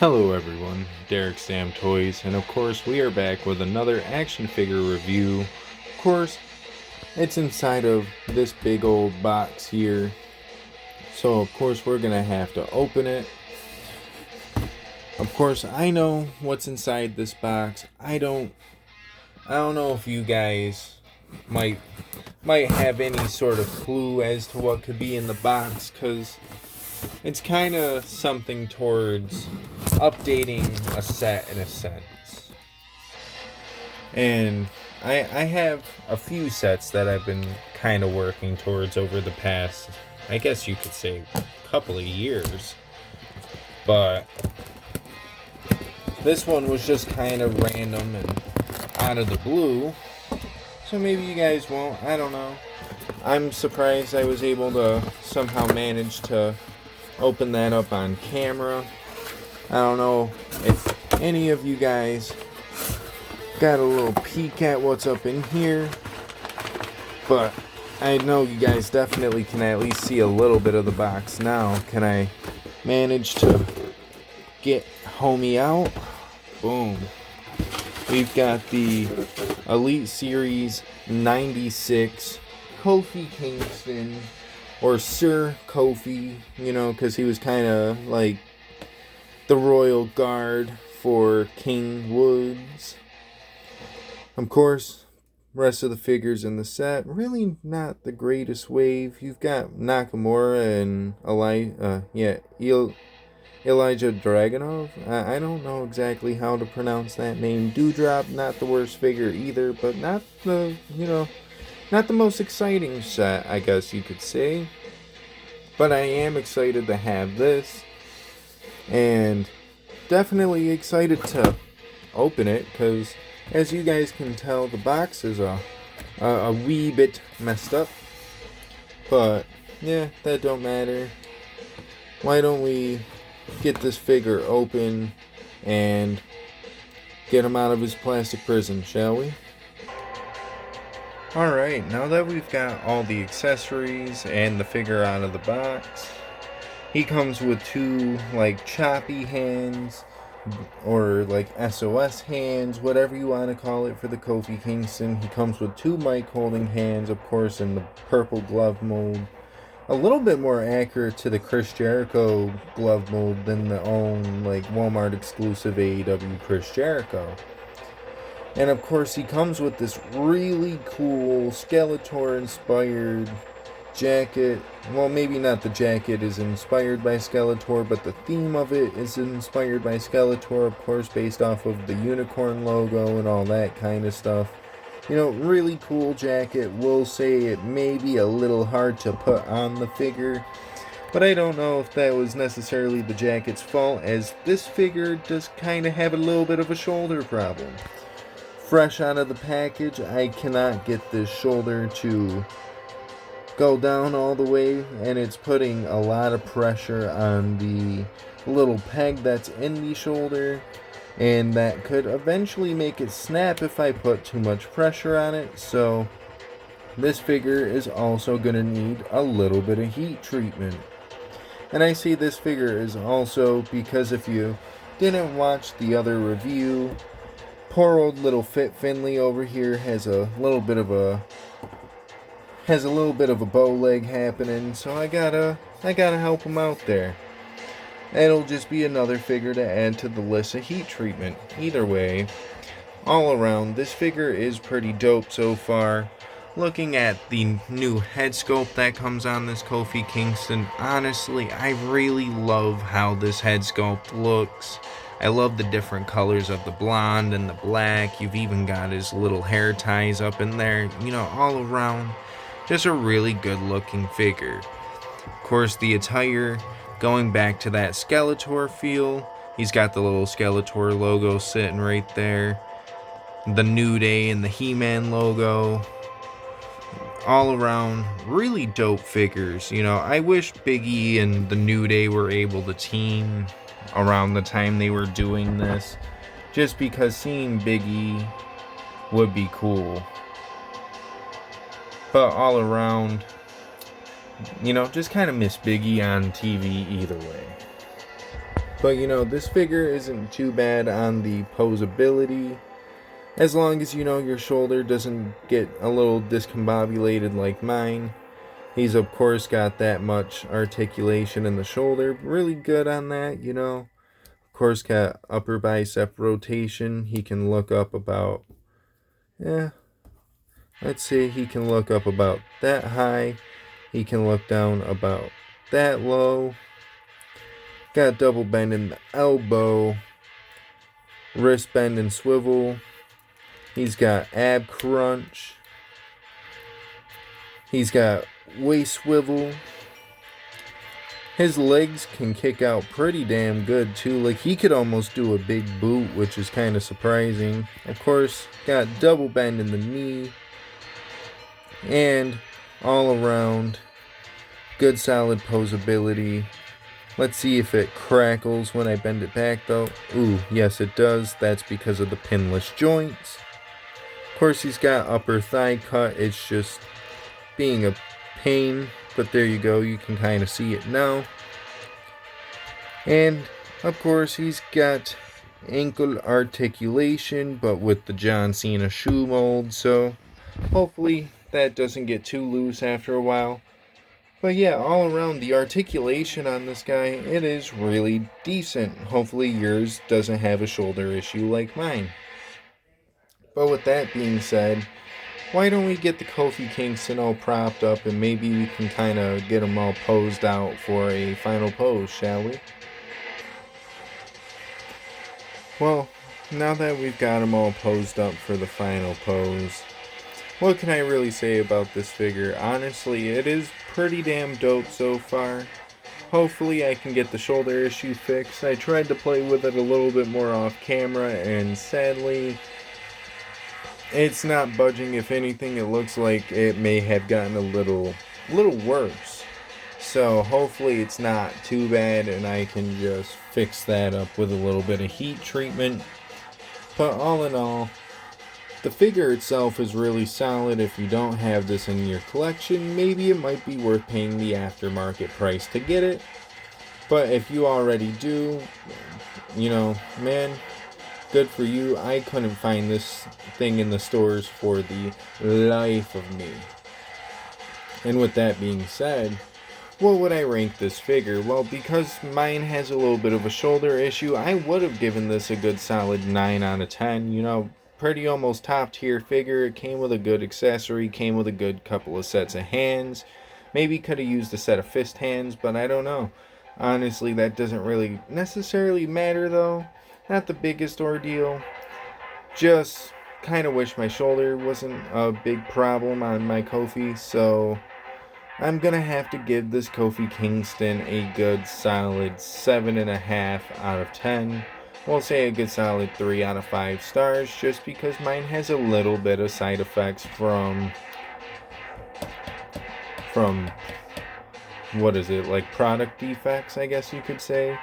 Hello everyone, Derek Sam Toys, and of course we are back with another action figure review. Of course, it's inside of this big old box here, so of course we're gonna have to open it. Of course, I know what's inside this box. I don't know if you guys might have any sort of clue as to what could be in the box, because it's kind of something towards updating a set in a sense. And I have a few sets that I've been kind of working towards over the past, I guess you could say, couple of years. But this one was just kind of random and out of the blue. So maybe you guys won't, I don't know. I'm surprised I was able to somehow manage to open that up on camera. I don't know if any of you guys got a little peek at what's up in here, but I know you guys definitely can at least see a little bit of the box now. Can I manage to get homie out? Boom. We've got the Elite Series 96 Kofi Kingston, or Sir Kofi, you know, because he was kind of like the royal guard for King Woods. Of course, rest of the figures in the set, really not the greatest wave. You've got Nakamura and Elijah Dragunov. I don't know exactly how to pronounce that name. Dewdrop, not the worst figure either, but not the most exciting set, I guess you could say. But I am excited to have this, and definitely excited to open it, because as you guys can tell, the box is a wee bit messed up. But yeah, that don't matter. Why don't we get this figure open and get him out of his plastic prison, shall we? Alright, now that we've got all the accessories and the figure out of the box, he comes with two like choppy hands, or like SOS hands, whatever you want to call it for the Kofi Kingston. He comes with two mic holding hands, of course, in the purple glove mold. A little bit more accurate to the Chris Jericho glove mold than the own like Walmart exclusive AEW Chris Jericho. And of course he comes with this really cool Skeletor inspired jacket. Well, maybe not the jacket is inspired by Skeletor, but the theme of it is inspired by Skeletor, of course, based off of the unicorn logo and all that kind of stuff. You know, really cool jacket. We'll say it may be a little hard to put on the figure, but I don't know if that was necessarily the jacket's fault, as this figure does kind of have a little bit of a shoulder problem. Fresh out of the package, I cannot get this shoulder to go down all the way, and it's putting a lot of pressure on the little peg that's in the shoulder, and that could eventually make it snap if I put too much pressure on it. So this figure is also going to need a little bit of heat treatment. And I say this figure is also because if you didn't watch the other review, poor old little Fit Finley over here has a little bit of a bow leg happening, so I gotta help him out there. It'll just be another figure to add to the list of heat treatment. Either way, all around, this figure is pretty dope so far. Looking at the new head sculpt that comes on this Kofi Kingston, honestly, I really love how this head sculpt looks. I love the different colors of the blonde and the black. You've even got his little hair ties up in there. You know, all around, just a really good looking figure. Of course, the attire, going back to that Skeletor feel. He's got the little Skeletor logo sitting right there. The New Day and the He-Man logo. All around, really dope figures. You know, I wish Big E and the New Day were able to team around the time they were doing this, just because seeing Big E would be cool. But all around, you know, just kind of miss Big E on TV either way. But you know, this figure isn't too bad on the posability, as long as you know your shoulder doesn't get a little discombobulated like mine. He's of course got that much articulation in the shoulder, really good on that, you know. Of course got upper bicep rotation. He can look up about, yeah, let's see, he can look up about that high. He can look down about that low. Got double bend in the elbow, wrist bend and swivel. He's got ab crunch. He's got waist swivel. His legs can kick out pretty damn good too. Like he could almost do a big boot, which is kind of surprising. Of course, got double bend in the knee. And all around, good solid posability. Let's see if it crackles when I bend it back though. Ooh, yes it does. That's because of the pinless joints. Of course he's got upper thigh cut. It's just being a pain. But there you go. You can kind of see it now. And of course he's got ankle articulation, but with the John Cena shoe mold. So hopefully that doesn't get too loose after a while. But yeah, all around the articulation on this guy, it is really decent. Hopefully yours doesn't have a shoulder issue like mine. But with that being said, why don't we get the Kofi Kingston all propped up and maybe we can kind of get him all posed out for a final pose, shall we? Well, now that we've got him all posed up for the final pose, what can I really say about this figure? Honestly, it is pretty damn dope so far. Hopefully I can get the shoulder issue fixed. I tried to play with it a little bit more off camera and sadly it's not budging. If anything, it looks like it may have gotten a little worse. So hopefully it's not too bad and I can just fix that up with a little bit of heat treatment. But all in all, the figure itself is really solid. If you don't have this in your collection, maybe it might be worth paying the aftermarket price to get it. But if you already do, you know, man, good for you. I couldn't find this thing in the stores for the life of me. And with that being said, what would I rank this figure? Well, because mine has a little bit of a shoulder issue, I would have given this a good solid 9 out of 10. You know, pretty almost top tier figure. It came with a good accessory, came with a good couple of sets of hands. Maybe could have used a set of fist hands, but I don't know. Honestly, that doesn't really necessarily matter though. Not the biggest ordeal. Just kind of wish my shoulder wasn't a big problem on my Kofi, so I'm gonna have to give this Kofi Kingston a good solid 7.5 out of 10. We'll say a good solid 3 out of 5 stars, just because mine has a little bit of side effects from what is it, like product defects, I guess you could say.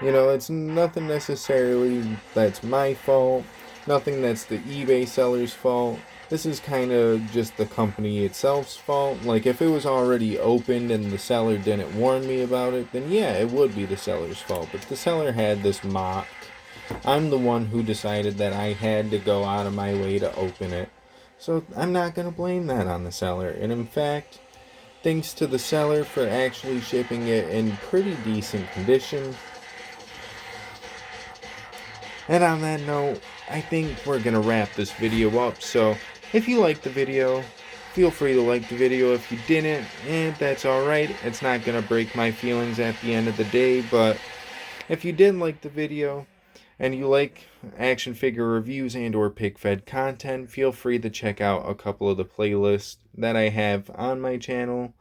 You know, it's nothing necessarily that's my fault, nothing that's the eBay seller's fault. This is kind of just the company itself's fault. Like, if it was already opened and the seller didn't warn me about it, then yeah, it would be the seller's fault. But the seller had this mocked. I'm the one who decided that I had to go out of my way to open it. So I'm not going to blame that on the seller. And in fact, thanks to the seller for actually shipping it in pretty decent condition. And on that note, I think we're going to wrap this video up. So if you liked the video, feel free to like the video. If you didn't, that's alright. It's not going to break my feelings at the end of the day. But if you did like the video and you like action figure reviews and or pick fed content, feel free to check out a couple of the playlists that I have on my channel,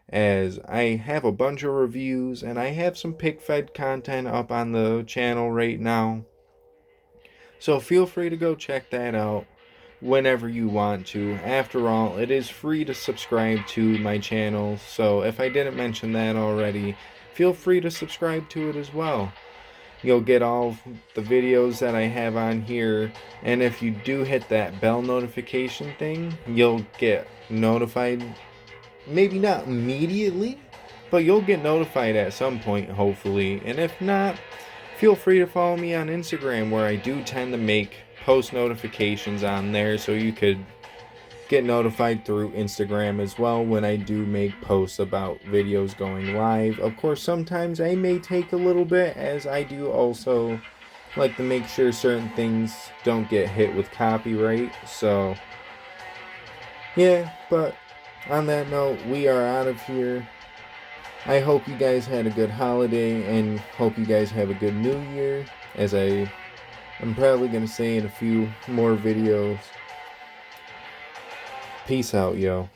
as I have a bunch of reviews and I have some pick fed content up on the channel right now. So feel free to go check that out whenever you want to. After all, it is free to subscribe to my channel, so if I didn't mention that already, feel free to subscribe to it as well. You'll get all the videos that I have on here, and if you do hit that bell notification thing, you'll get notified. Maybe not immediately, but you'll get notified at some point, hopefully. And if not, feel free to follow me on Instagram, where I do tend to make post notifications on there, so you could get notified through Instagram as well when I do make posts about videos going live. Of course, sometimes I may take a little bit, as I do also like to make sure certain things don't get hit with copyright. So yeah, but on that note, we are out of here. I hope you guys had a good holiday, and hope you guys have a good new year, as I'm probably going to say in a few more videos. Peace out, yo.